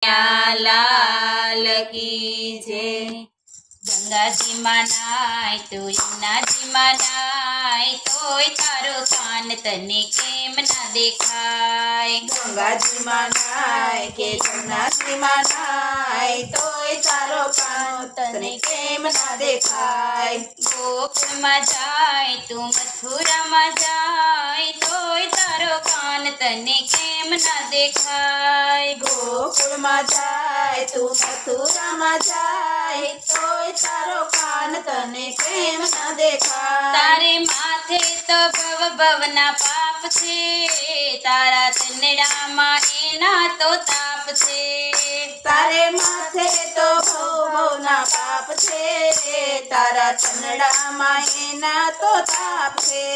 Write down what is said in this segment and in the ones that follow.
લાલ કી જય। ગંગાજીમાં નાય તો યમુનાજીમાં નાય તોય તારો કાન તને કેમ ના દેખાય। ગંગાજીમાં નાય કે યમુનાજીમાં નાય તોય તારો કાન તને કેમ ના દેખાય। ગોકુળમાં જાય તું મથુરામાં જાય તોય તારો કાન તને કેમ ના દેખાય। ગોકુળમાં જાય તું મથુરામાં જાય તોય તારો કાન તને કેમ ના દેખાય। તારે માથે તો ભવ ભવના પાપ છે તારા ચંદડામાં એના તો તાપ છે। તારે માથે તો ભવના પાપ છે તારા ચંદડામાં એના તો તાપ છે।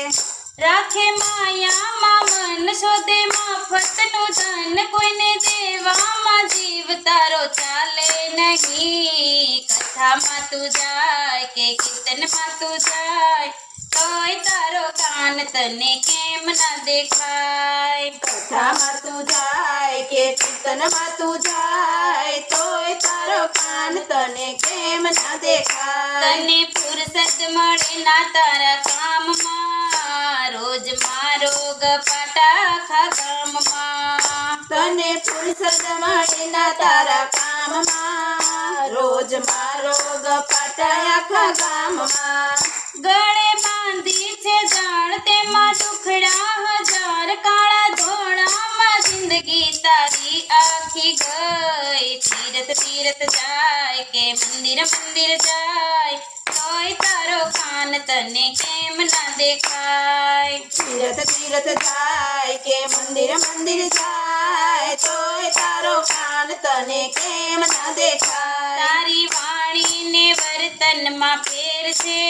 રાખે માયામાં મન શોધે મફતનું ધન કોઈને દેવામાં જીવ તારો ચાલે નહીં। કથામાં તું જાય કે કીર્તનમાં તું જાય તોય તારો કાન તને કેમ ના દેખાય। કથામાં તું જાય કે કીર્તનમાં તું જાય તોય તારો કાન તને કેમ ના દેખાય। તને ફુરસદ મળે ના તારા કામમાં રોજ મારો ગપાટા આખા ગામમાં। તને ફુરસદ મળે ના તારા કામમાં રોજ મારો ગપાટા આખા ગામમાં। ગળે બાંધી છે જાણ તેમાં દુખડા હજાર કાળા ધોળામાં જિંદગી તારી આખી ગઈ। તીરથ તીરથ જાય કે મંદિર મંદિર જાય તોય તારો કાન તને કેમ ના દેખાય। તીરથ તીરથ જાય કે મંદિર મંદિર જાય તોય તારો કાન તને કેમ ના દેખાય। તારી વાણીને વર્તનમાં ફેર છે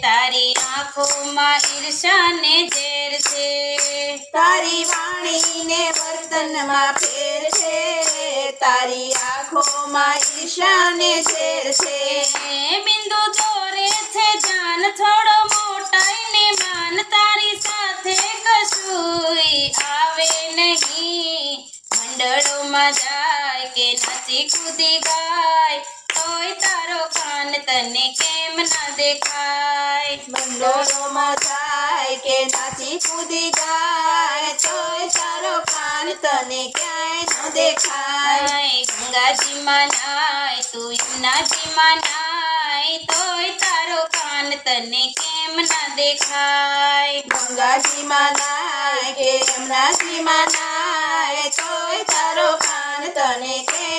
તારી આંખોમાં ઈર્ષાને ઝેર છે। તારી વાણીને વર્તનમાં ફેર છે તારી આંખોમાં ઈર્ષાને ઝેર છે। બિંદુ દોરે છે જાન થોડો મોટાઈને માન તારી સાથે કશુંય આવે નહીં। મંડળોમાં જાય કે નાચી કૂદી ગાય તોય તારો કાન તને કેમ ના દેખાય। મંડળોમાં જાય કે નાચી કૂદી ગાય તોય તારો કાન તને ક્યાંય ન દેખાય। ગંગાજીમાં નાય તું યમુનાજીમાં નાય તોય તારો કાન તને કેમ ના દેખાય। ગંગાજીમાં નાય કે યમુનાજીમાં નાય તોય તારો કાન તને કેમ